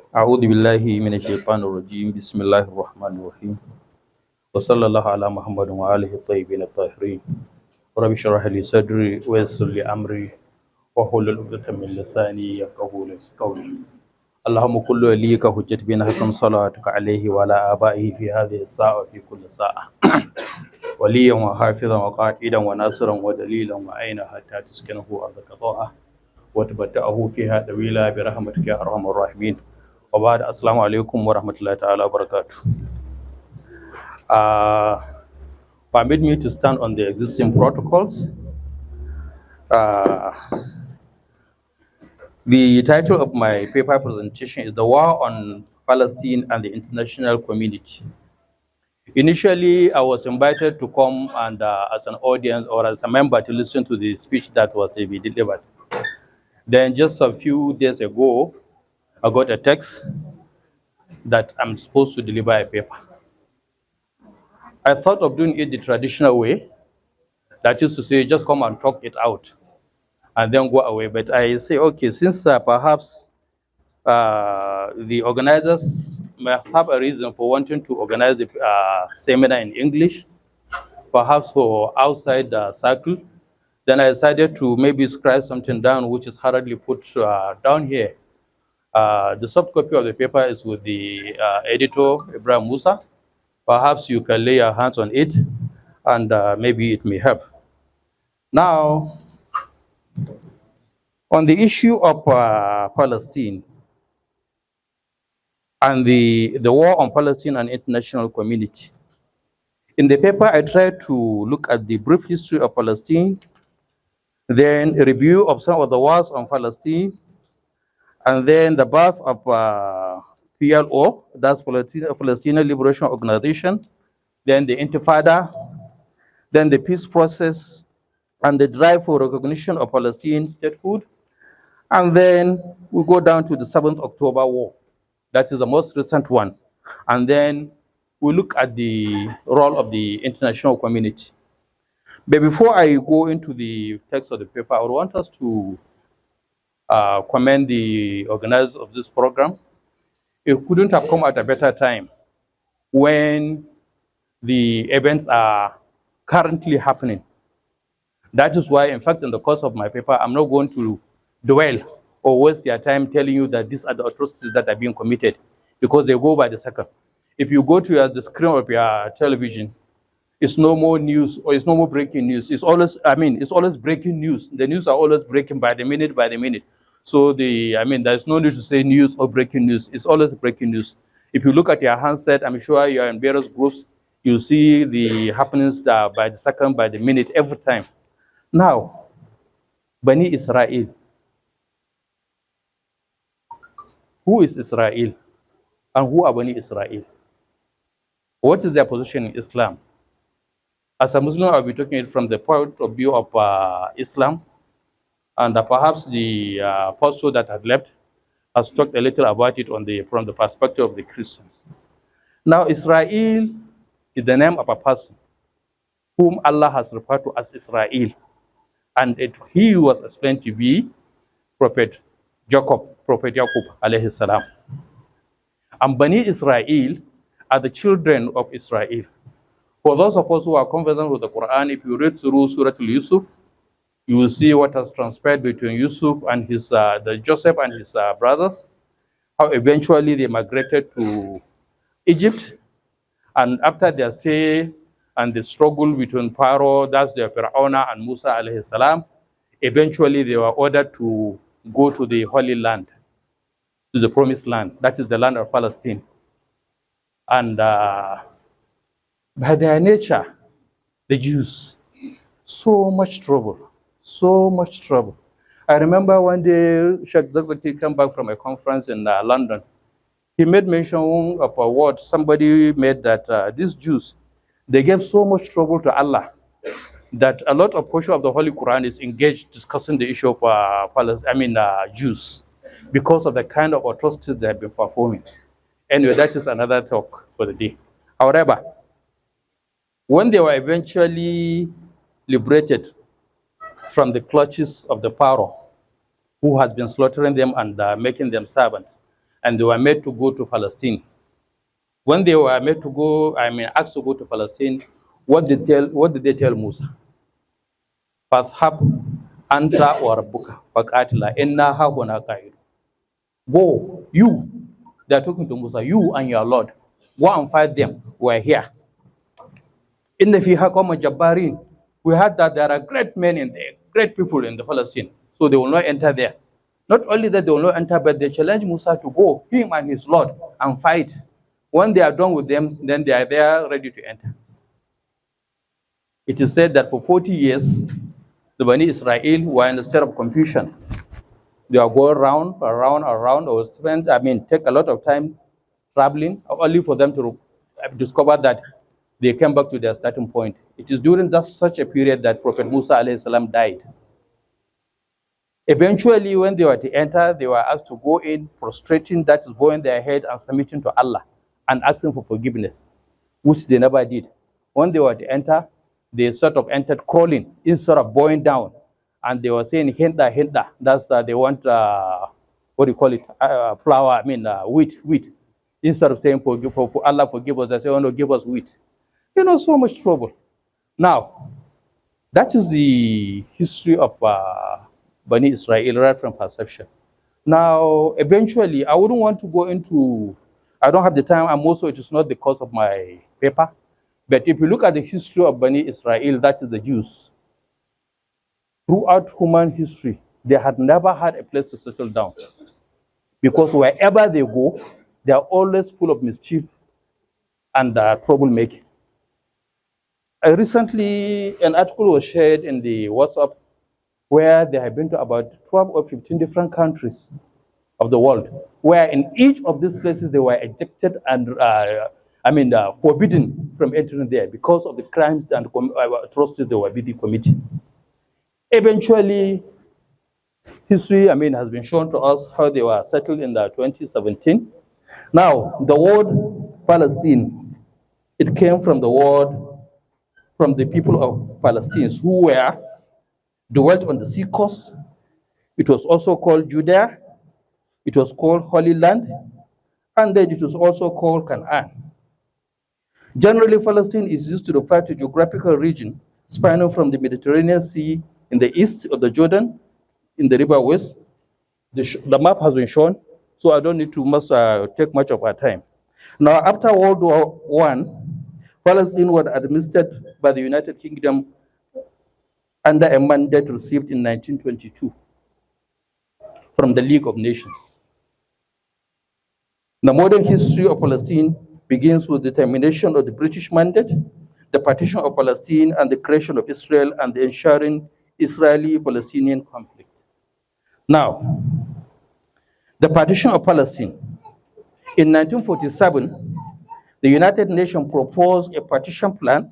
أعوذ بالله من الشيطان الرجيم بسم الله الرحمن الرحيم وصلى الله على محمد وآله الطيبين الطاهرين رب اشرح لي صدري ويسر لي أمري واحلل عقدة من لساني يفقهوا قولي اللهم كل وليك حجة بنا حسن صلاتك عليه وعلى آبائه في هذه الساعة وفي كل ساعة وليا وحافظا وقائدا وناصرا ودليلا وعينا حتى تسكنه أرضك طاعة وتبتأه فيها طويلا برحمتك يا أرحم الراحمين وبعد السلام عليكم ورحمة الله تعالى وبركاته. Permit me to stand on the existing protocols. The title of my paper presentation is The War on Palestine and the International Community. Initially, I was invited to come and as an audience or as a member to listen to the speech that was to be delivered. Then just a few days ago, I got a text that I'm supposed to deliver a paper. I thought of doing it the traditional way, that is to say, just come and talk it out and then go away. But I say, okay, since perhaps the organizers may have a reason for wanting to organize the seminar in English, perhaps for outside the circle, then I decided to maybe scribe something down which is hurriedly put down here. The soft copy of the paper is with the editor, Ibrahim Musa. Perhaps you can lay your hands on it and maybe it may help. Now, on the issue of Palestine and the war on Palestine and international community, in the paper I tried to look at the brief history of Palestine, then a review of some of the wars on Palestine, and then the birth of PLO, that's Palestinian Liberation Organization, then the Intifada, then the peace process, and the drive for recognition of Palestinian statehood. And then we go down to the 7th October War. That is the most recent one. And then we look at the role of the international community. But before I go into the text of the paper, I would want us to commend the organizers of this program. It couldn't have come at a better time when the events are currently happening. That is why, in fact, in the course of my paper, I'm not going to dwell or waste your time telling you that these are the atrocities that are being committed, because they go by the second. If you go to the screen of your television, it's no more news or it's no more breaking news. It's always, it's always breaking news. The news are always breaking by the minute, by the minute. So there's no need to say news or breaking news. It's always breaking news. If you look at your handset, I'm sure you are in various groups, you'll see the happenings by the second, by the minute, every time. Now, Bani Israel. Who is Israel? And who are Bani Israel? What is their position in Islam? As a Muslim, I'll be talking it from the point of view of Islam, and perhaps the pastor that had left has talked a little about it from the perspective of the Christians. Now, Israel is the name of a person whom Allah has referred to as Israel, and he was explained to be Prophet Jacob, alayhi salam. And Bani Israel are the children of Israel. For those of us who are conversant with the Quran, if you read through Surah Yusuf, you will see what has transpired between Yusuf and Joseph and his brothers, how eventually they migrated to Egypt. And after their stay and the struggle between Pharaoh, that's the Fir'auna, and Musa alayhi salam, eventually they were ordered to go to the Holy Land, to the Promised Land. That is the land of Palestine. And by their nature, the Jews, so much trouble, so much trouble. I remember one day, Sheikh Zakzaki came back from a conference in London. He made mention of a word somebody made, that these Jews, they gave so much trouble to Allah that a lot of portion of the Holy Quran is engaged discussing the issue of Jews, because of the kind of atrocities they have been performing. Anyway, that is another talk for the day. However, when they were eventually liberated from the clutches of the Pharaoh, who has been slaughtering them and making them servants, and they were made to go to Palestine. When they were made to go, asked to go to Palestine, what did they tell Musa? Fashab anta wa rabbuka faqatila inna hahuna qa'id. Go, you. They are talking to Musa, you and your Lord. Go and fight them. We're here. In the fiha qawma jabbarin. We heard that there are great men in there, great people in the Palestine. So they will not enter there. Not only that they will not enter, but they challenge Musa to go, him and his Lord, and fight. When they are done with them, then they are there ready to enter. It is said that for 40 years, the Bani Israel were in a state of confusion. They are going around, or take a lot of time traveling, only for them to discover that they came back to their starting point. It is during such a period that Prophet Musa alayhi salam died. Eventually, when they were to enter, they were asked to go in, prostrating, that is, bowing their head and submitting to Allah and asking for forgiveness, which they never did. When they were to enter, they sort of entered crawling instead of bowing down. And they were saying, hinda, hinda. That's, they want, what do you call it? Flour, wheat. Instead of saying, for Allah forgive us, they say, oh no, give us wheat. You know, so much trouble. Now, that is the history of Bani Israel right from perception. Now, eventually, I wouldn't want to go into, I don't have the time, and also it is not the cause of my paper. But if you look at the history of Bani Israel, that is the Jews, throughout human history, they had never had a place to settle down. Because wherever they go, they are always full of mischief and troublemaking. Recently, an article was shared in the WhatsApp where they have been to about 12 or 15 different countries of the world, where in each of these places they were ejected and forbidden from entering there because of the crimes and atrocities they were busy committing. Eventually, history, has been shown to us how they were settled in 2017. Now, the word Palestine, it came from the people of Palestine who dwelt on the sea coast. It was also called Judea. It was called Holy Land. And then it was also called Canaan. Generally, Palestine is used to refer to geographical region spanning from the Mediterranean Sea in the east of the Jordan, in the river west. The map has been shown, so I don't need to take much of our time. Now, after World War I, Palestine was administered by the United Kingdom under a mandate received in 1922 from the League of Nations. The modern history of Palestine begins with the termination of the British mandate, the partition of Palestine, and the creation of Israel and the ensuring Israeli-Palestinian conflict. Now, the partition of Palestine. In 1947, the United Nations proposed a partition plan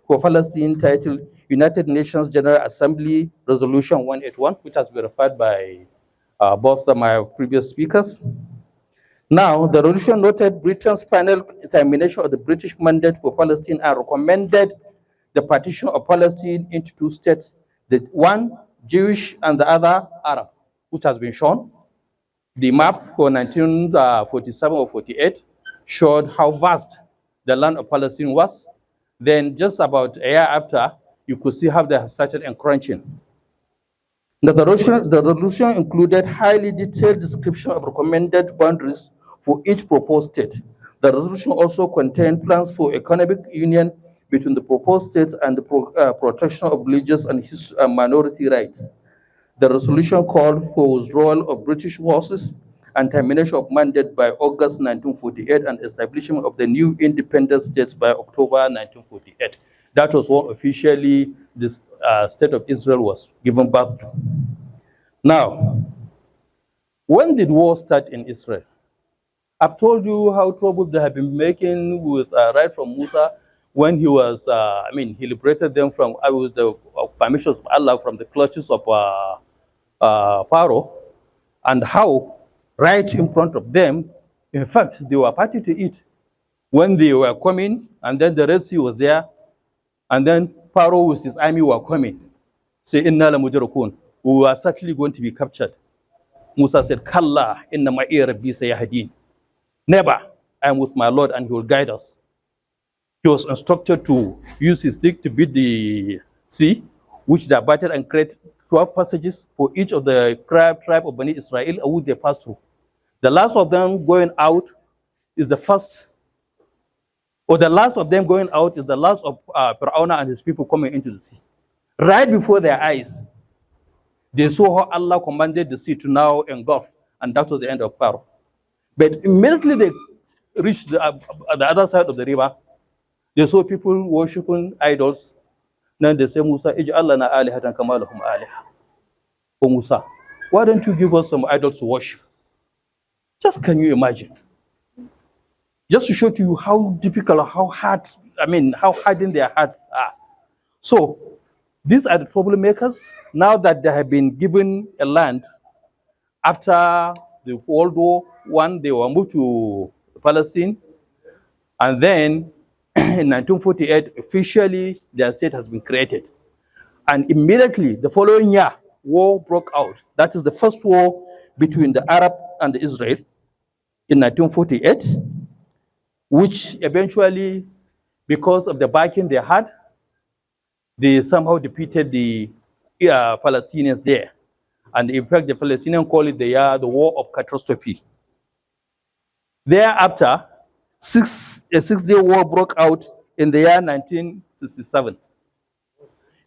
for Palestine titled United Nations General Assembly Resolution 181, which has been referred by both of my previous speakers. Now, the resolution noted Britain's final termination of the British mandate for Palestine and recommended the partition of Palestine into two states, the one Jewish and the other Arab, which has been shown. The map for 1947 or 48 showed how vast the land of Palestine was. Then just about a year after, you could see how they have started encroaching. The resolution included highly detailed description of recommended boundaries for each proposed state. The resolution also contained plans for economic union between the proposed states and the protection of religious and minority rights. The resolution called for withdrawal of British forces and termination of mandate by August 1948 and establishment of the new independent states by October 1948. That was when officially the state of Israel was given birth to. Now, when did war start in Israel? I've told you how trouble they have been making with right from Musa when he was, he liberated them from, with the permissions of Allah from the clutches of Pharaoh, and how right in front of them, in fact, they were party to it. When they were coming, and then the Red Sea was there, and then Pharaoh with his army were coming. Say, Inna la mudrakun, we were certainly going to be captured. Musa said, Kalla, inna ma'i rabbi sayahdin. Never. I am with my Lord and he will guide us. He was instructed to use his stick to beat the sea, which they battered and create 12 passages for each of the tribe of Bani Israel, which they passed through. The last of them going out is the first, or the last of them going out is the last of Pharaoh and his people coming into the sea. Right before their eyes, they saw how Allah commanded the sea to now engulf, and that was the end of Pharaoh. But immediately they reached the other side of the river, they saw people worshiping idols. Then they say, Musa, ij'al lana alihatan kama lahum aliha. Oh Musa, why don't you give us some idols to worship? Just can you imagine? Just to show to you how difficult, how hard, how hardened their hearts are. So these are the troublemakers. Now that they have been given a land after the World War I, they were moved to Palestine, and then in 1948, officially their state has been created. And immediately the following year, war broke out. That is the first war between the Arab and the Israel in 1948, which eventually, because of the backing they had, they somehow defeated the Palestinians there. And in fact, the Palestinians call it the war of catastrophe. Thereafter, a six-day war broke out in the year 1967.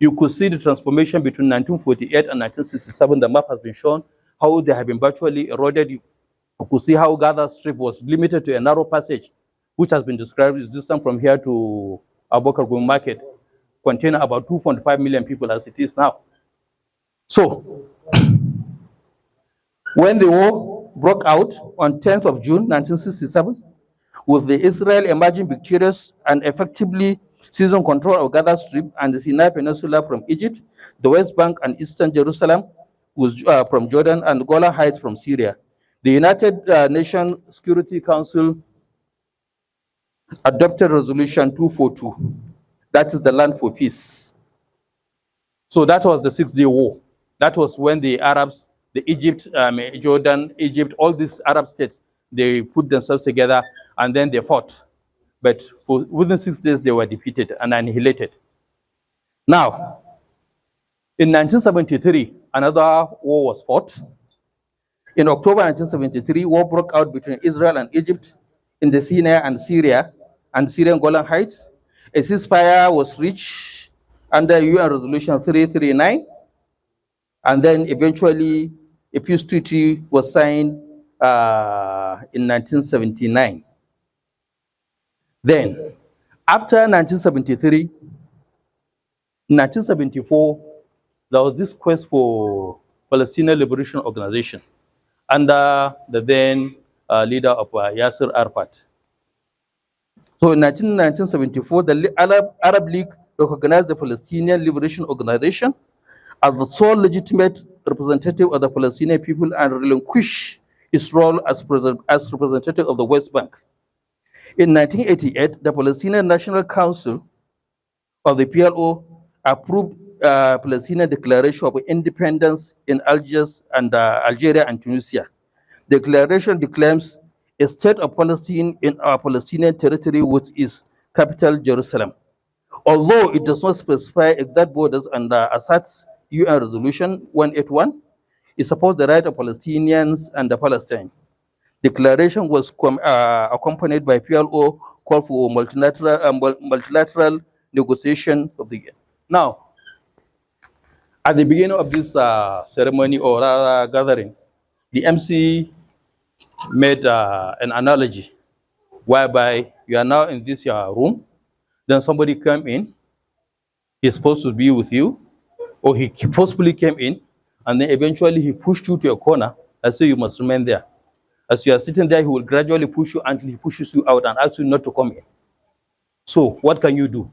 You could see the transformation between 1948 and 1967. The map has been shown how they have been virtually eroded. You could see how Gaza Strip was limited to a narrow passage, which has been described as distant from here to Abubakar Gumi Market, containing about 2.5 million people as it is now. So, when the war broke out on 10th of June 1967, with the Israel emerging victorious and effectively seizing control of Gaza Strip and the Sinai Peninsula from Egypt, the West Bank and Eastern Jerusalem was from Jordan, and Golan Heights from Syria, the United Nations Security Council adopted Resolution 242. That is the land for peace. So that was the Six-Day War. That was when the Arabs, the Egypt, Jordan, Egypt, all these Arab states, they put themselves together and then they fought. But within 6 days, they were defeated and annihilated. Now, in 1973, another war was fought. In October 1973, war broke out between Israel and Egypt in the Sinai and Syria and Syrian Golan Heights. A ceasefire was reached under UN Resolution 339, and then eventually a peace treaty was signed in 1979. Then, after 1973, in 1974, there was this quest for Palestinian Liberation Organization under the then leader of Yasser Arafat. So in 1974, the Arab League recognized the Palestinian Liberation Organization as the sole legitimate representative of the Palestinian people and relinquished its role as representative of the West Bank. In 1988, the Palestinian National Council of the PLO approved Palestinian Declaration of Independence in Algiers and Algeria and Tunisia. The declaration declares a state of Palestine in our Palestinian territory with its capital, Jerusalem. Although it does not specify exact borders and asserts UN Resolution 181, it supports the right of Palestinians and the Palestine. Declaration was accompanied by PLO call for multilateral negotiation of the year. Now, at the beginning of this ceremony or gathering, the MC made an analogy whereby you are now in this room, then somebody came in, he's supposed to be with you, or he possibly came in, and then eventually he pushed you to a corner and said you must remain there. As you are sitting there, he will gradually push you until he pushes you out and asks you not to come in. So what can you do?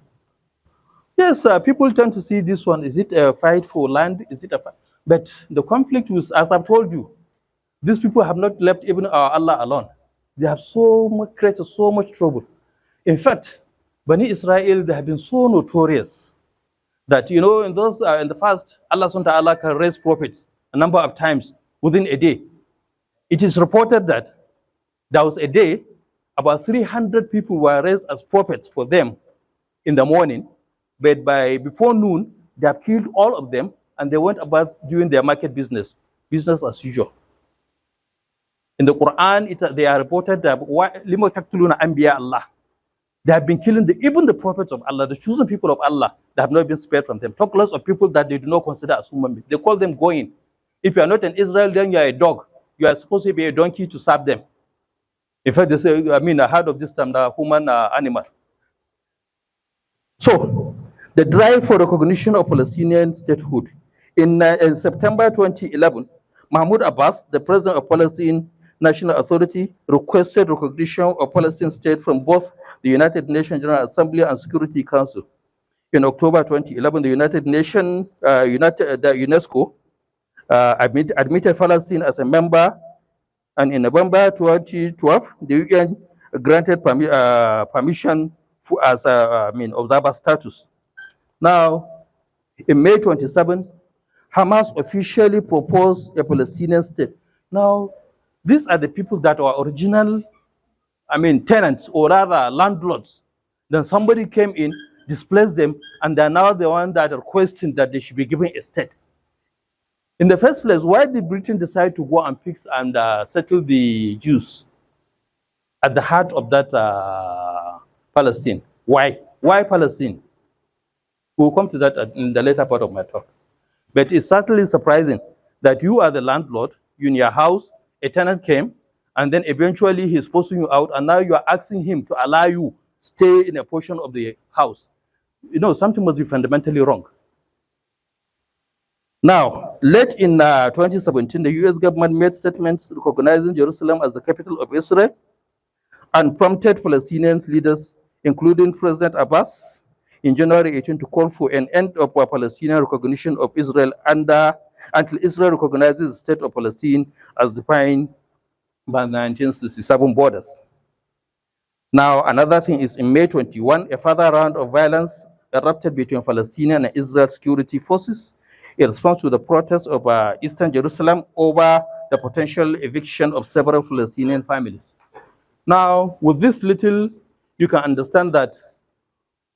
Yes, people tend to see this one. Is it a fight for land? Is it a fight? But the conflict was, as I've told you, these people have not left even Allah alone. They have created so much trouble. In fact, Bani Israel, they have been so notorious that, you know, in the past, Allah subhanahu wa ta'ala can raise prophets a number of times within a day. It is reported that there was a day About 300 people were raised as prophets for them in the morning, but before noon, they have killed all of them, and they went about doing their market business as usual. In the Quran, they are reported that lima taqtuluna anbiya Allah. They have been killing even the prophets of Allah, the chosen people of Allah, that have not been spared from them. Talk less of people that they do not consider as human beings. They call them going. If you are not an Israel, then you are a dog. You are supposed to be a donkey to serve them. In fact, they say, I heard of this term, the human animal. So, the drive for recognition of Palestinian statehood. In September 2011, Mahmoud Abbas, the president of Palestine National Authority, requested recognition of Palestine state from both the United Nations General Assembly and Security Council. In October 2011, the UNESCO admitted Palestine as a member, and in November 2012, the UN granted permission as observer status. Now, in May 27, Hamas officially proposed a Palestinian state. Now, these are the people that were original, tenants, or rather landlords. Then somebody came in, displaced them, and they're now the one that are questioning that they should be given a state. In the first place, why did Britain decide to go and fix and settle the Jews at the heart of that Palestine? Why? Why Palestine? We'll come to that in the later part of my talk. But it's certainly surprising that you are the landlord, you in your house, a tenant came, and then eventually he's forcing you out, and now you are asking him to allow you stay in a portion of the house. Something must be fundamentally wrong. Now, late in 2017, the US government made statements recognizing Jerusalem as the capital of Israel and prompted Palestinian leaders, including President Abbas, in January 18 to call for an end of Palestinian recognition of Israel until Israel recognizes the state of Palestine as defined by the 1967 borders. Now, another thing is in May 21, a further round of violence erupted between Palestinian and Israel security forces in response to the protests of Eastern Jerusalem over the potential eviction of several Palestinian families. Now, with this little, you can understand that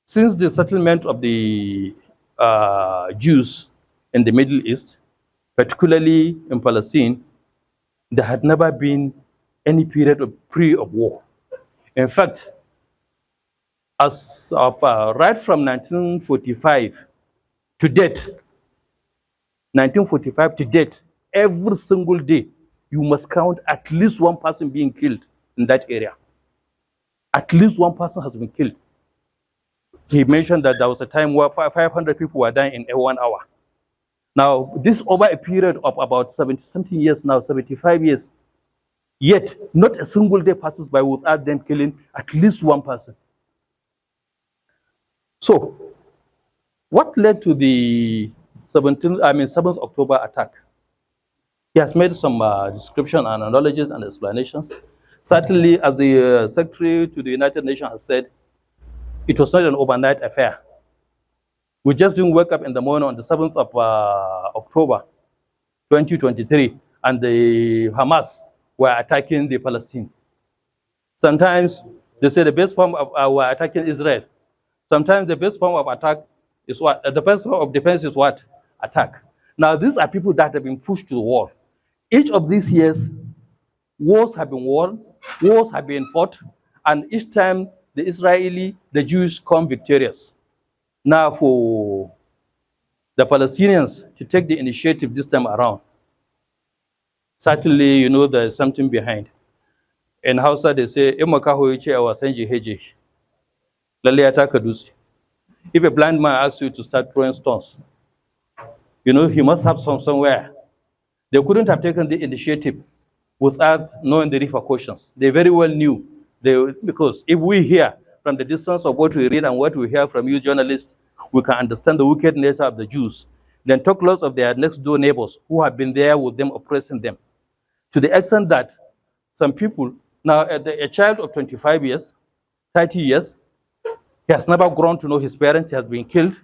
since the settlement of the Jews in the Middle East, particularly in Palestine, there had never been any period of war. In fact, as of right from 1945 to date, every single day, you must count at least one person being killed in that area. At least one person has been killed. He mentioned that there was a time where 500 people were dying in 1 hour. Now, this over a period of about 70-something years now, 75 years, yet not a single day passes by without them killing at least one person. So, what led to the 7th October attack? He has made some description and analogies and explanations. Certainly, as the Secretary to the United Nations has said, it was not an overnight affair. We just didn't wake up in the morning on the 7th of October 2023 and the Hamas were attacking the Palestine. Sometimes they say the best form of were attacking Israel. Sometimes the best form of attack is what? The best form of defense is what? Attack. Now these are people that have been pushed to the wall. Each of these years, wars have been won, wars have been fought, and each time the Jews come victorious. Now for the Palestinians to take the initiative this time around, certainly, there's something behind. In Hausa, they say, if a blind man asks you to start throwing stones, he must have somewhere. They couldn't have taken the initiative without knowing the repercussions. They very well knew, because if we hear from the distance of what we read and what we hear from you journalists, we can understand the wicked nature of the Jews. Then talk less of their next door neighbors who have been there with them, oppressing them. To the extent that some people, now a child of 25 years, 30 years, he has never grown to know his parents, he has been killed.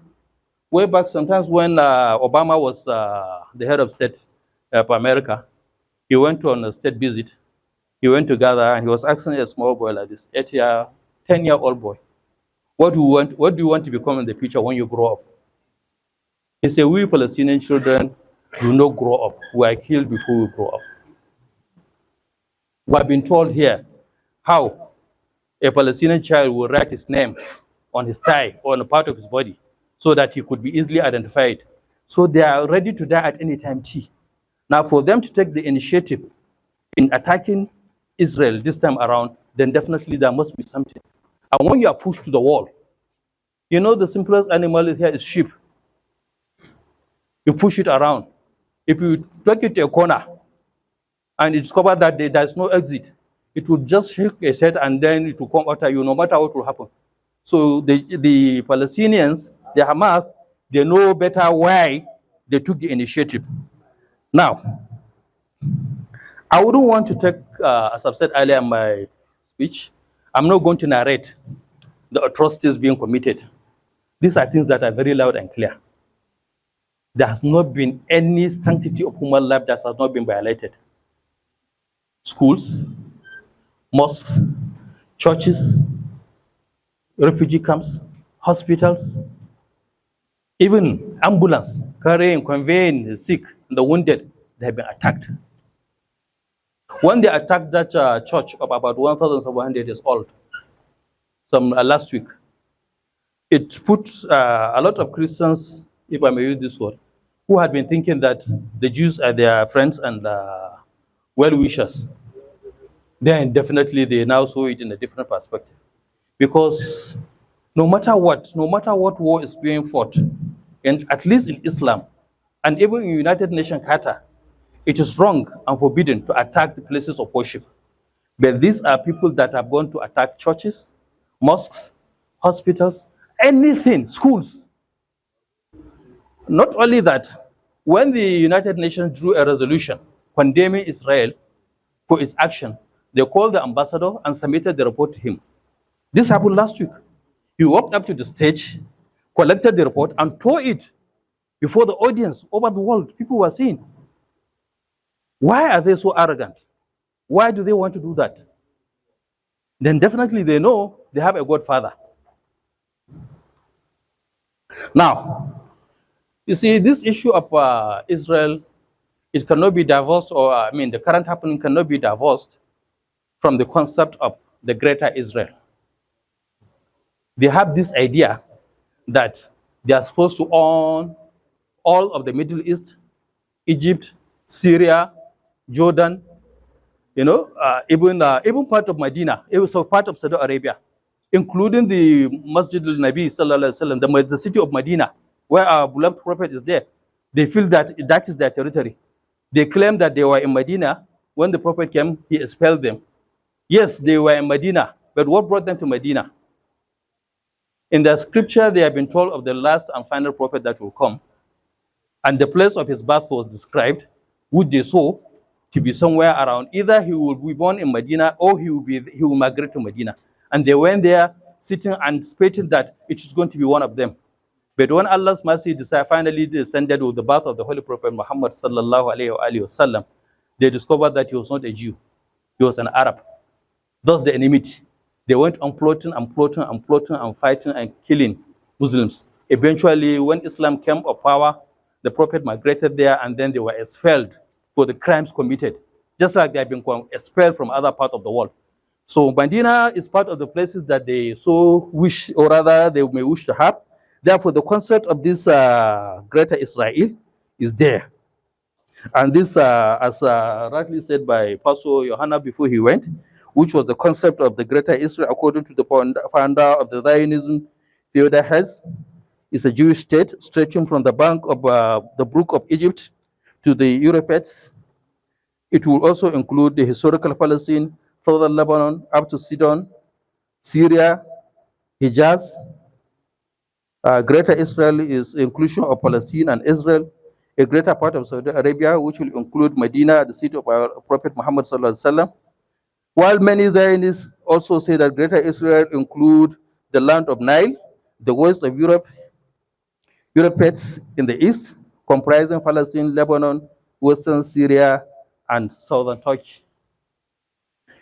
Way back sometimes when Obama was the head of state of America, he went on a state visit. He went to Gaza and he was asking a small boy like this, 8-year, 10-year-old boy, what do you want to become in the future when you grow up? He said, we Palestinian children do not grow up. We are killed before we grow up. We have been told here how a Palestinian child will write his name on his thigh or on a part of his body so that he could be easily identified. So they are ready to die at any time. Now, for them to take the initiative in attacking Israel this time around, then definitely there must be something. And when you are pushed to the wall, you know the simplest animal here is sheep. You push it around. If you take it to a corner and you discover that there is no exit, it will just shake its head and then it will come after you, no matter what will happen. So the Palestinians, the Hamas, they know better why they took the initiative. Now, I wouldn't want to take, as I've said earlier in my speech, I'm not going to narrate the atrocities being committed. These are things that are very loud and clear. There has not been any sanctity of human life that has not been violated. Schools, mosques, churches, refugee camps, hospitals, even ambulance conveying the sick and the wounded, they have been attacked. When they attacked that church of about 1,700 years old, last week, it put a lot of Christians, if I may use this word, who had been thinking that the Jews are their friends and well-wishers. Then definitely they now saw it in a different perspective. Because no matter what war is being fought, and at least in Islam, and even in United Nations Charter, it is wrong and forbidden to attack the places of worship. But these are people that are going to attack churches, mosques, hospitals, anything, schools. Not only that, when the United Nations drew a resolution condemning Israel for its action, they called the ambassador and submitted the report to him. This happened last week. He walked up to the stage, collected the report, and tore it before the audience over the world. People were seeing. Why are they so arrogant? Why do they want to do that? Then definitely they know they have a godfather. Now, you see, this issue of Israel, it cannot be divorced, or the current happening cannot be divorced from the concept of the greater Israel. They have this idea that they are supposed to own all of the Middle East, Egypt, Syria, Jordan, even part of Medina, so part of Saudi Arabia, including the Masjid al-Nabi sallallahu alaihi wasallam, the city of Medina, where our beloved prophet is there. They feel that that is their territory. They claim that they were in Medina when the prophet came. He expelled them. Yes, they were in Medina, but what brought them to Medina? In the scripture, they have been told of the last and final prophet that will come, and the place of his birth was described, which they saw to be somewhere around. Either he will be born in Medina or he will migrate to Medina. And they went there sitting anticipating that it is going to be one of them. But when Allah's mercy finally descended with the birth of the Holy Prophet Muhammad sallallahu alaihi wasallam, they discovered that he was not a Jew, he was an Arab. Thus the enmity. They went on plotting and fighting and killing Muslims. Eventually, when Islam came of power, the Prophet migrated there, and then they were expelled for the crimes committed, just like they have been expelled from other parts of the world. So Medina is part of the places that they so wish, or rather they may wish to have. Therefore, the concept of this greater Israel is there. And this, as rightly said by Pastor Johanna before he went, which was the concept of the greater Israel according to the founder of the Zionism, Theodor Herzl, is a Jewish state stretching from the bank of the Brook of Egypt to the Euphrates. It will also include the historical Palestine, southern Lebanon, up to Sidon, Syria, Hijaz. Greater Israel is inclusion of Palestine and Israel, a greater part of Saudi Arabia, which will include Medina, the city of our Prophet Muhammad sallallahu alaihi wasallam. While many Zionists also say that greater Israel include the land of Nile, the west of Europe, Euphrates in the east, comprising Palestine, Lebanon, western Syria, and southern Turkey.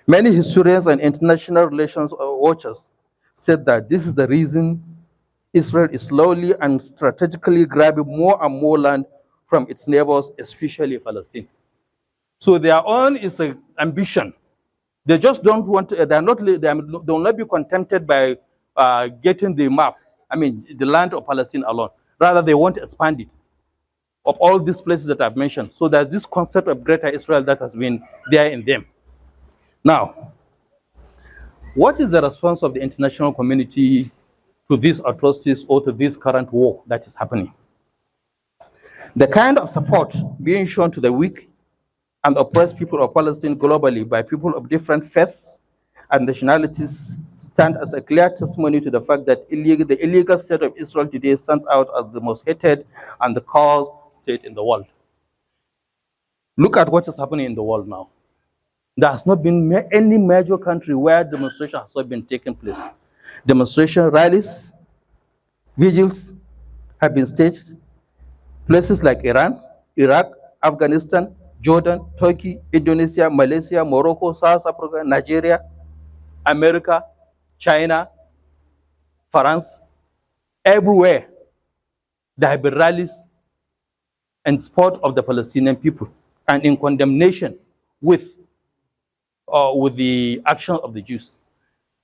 Many historians and international relations watchers said that this is the reason Israel is slowly and strategically grabbing more and more land from its neighbors, especially Palestine. So their own is an ambition. They just don't want to, they will not be contented by getting the map, the land of Palestine alone. Rather, they want to expand it of all these places that I've mentioned. So there's this concept of Greater Israel that has been there in them. Now, what is the response of the international community to these atrocities or to this current war that is happening? The kind of support being shown to the weak and oppressed people of Palestine globally by people of different faiths and nationalities stand as a clear testimony to the fact that the illegal state of Israel today stands out as the most hated and the cursed state in the world. Look at what is happening in the world now. There has not been any major country where demonstration has not been taking place. Demonstration rallies, vigils have been staged. Places like Iran, Iraq, Afghanistan, Jordan, Turkey, Indonesia, Malaysia, Morocco, South Africa, Nigeria, America, China, France, everywhere there have been rallies in support of the Palestinian people and in condemnation with the action of the Jews.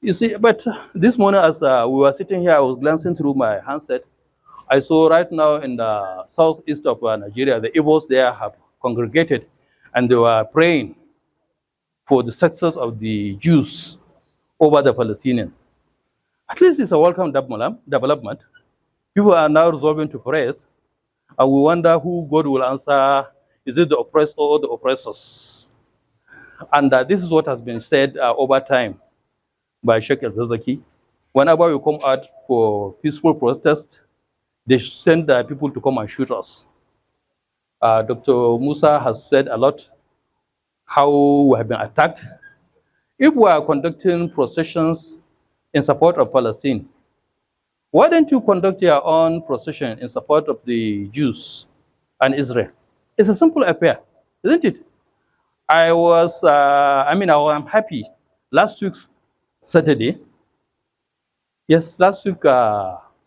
You see, but this morning as we were sitting here, I was glancing through my handset. I saw right now in the southeast of Nigeria, the Igbos there have congregated and they were praying for the success of the Jews over the Palestinians. At least it's a welcome development. People are now resolving to prayers, and we wonder who God will answer. Is it the oppressed or the oppressors? And this is what has been said over time by Isrxlx. Whenever we come out for peaceful protest, they send people to come and shoot us. Dr. Musa has said a lot how we have been attacked. If we are conducting processions in support of Palestine, why don't you conduct your own procession in support of the Jews and Israel? It's a simple affair, isn't it? I am happy. Last week, Saturday,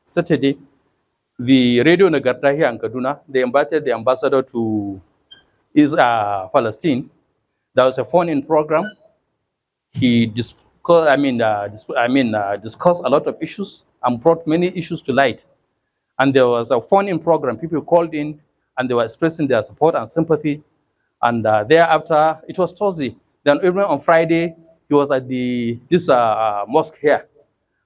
Saturday, the Radio Nagarta here in Kaduna, they invited the ambassador to Palestine. There was a phone-in program. He discussed a lot of issues and brought many issues to light. And there was a phone-in program. People called in and they were expressing their support and sympathy. And thereafter, it was Thursday. Then even on Friday, he was at this mosque here.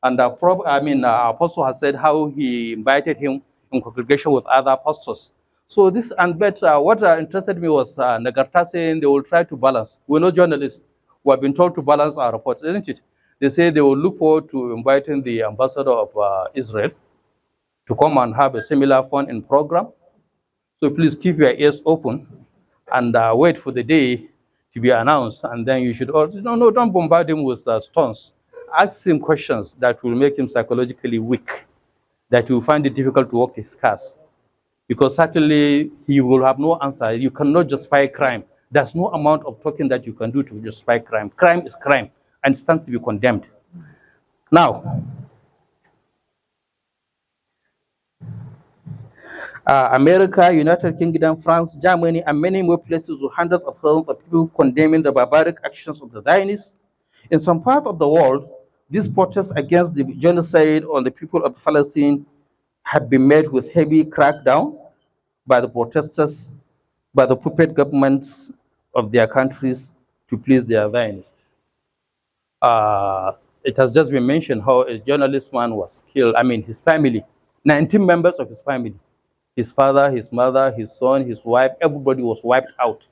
And our apostle has said how he invited him in congregation with other pastors. So this what interested me was Nagarta saying they will try to balance. We're not journalists. We have been told to balance our reports, isn't it? They say they will look forward to inviting the ambassador of Israel to come and have a similar phone-in program. So please keep your ears open and wait for the day to be announced. And then you should don't bombard him with stones. Ask him questions that will make him psychologically weak, that you find it difficult to work his case. Because certainly he will have no answer. You cannot justify crime. There's no amount of talking that you can do to justify crime. Crime is crime and stands to be condemned. Now, America, United Kingdom, France, Germany, and many more places with hundreds of thousands of people condemning the barbaric actions of the Zionists. In some part of the world, these protests against the genocide on the people of Palestine have been met with heavy crackdown by the protesters, by the puppet governments of their countries to please their Zionists. It has just been mentioned how a journalist man was killed. His family, 19 members of his family, his father, his mother, his son, his wife, everybody was wiped out.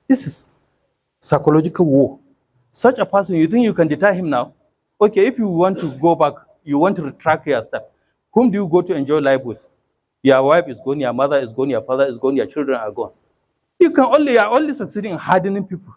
This is psychological war. Such a person, you think you can deter him now? Okay, if you want to go back, you want to retract your step, whom do you go to enjoy life with? Your wife is gone, your mother is gone, your father is gone, your children are gone. You are only succeeding in hardening people.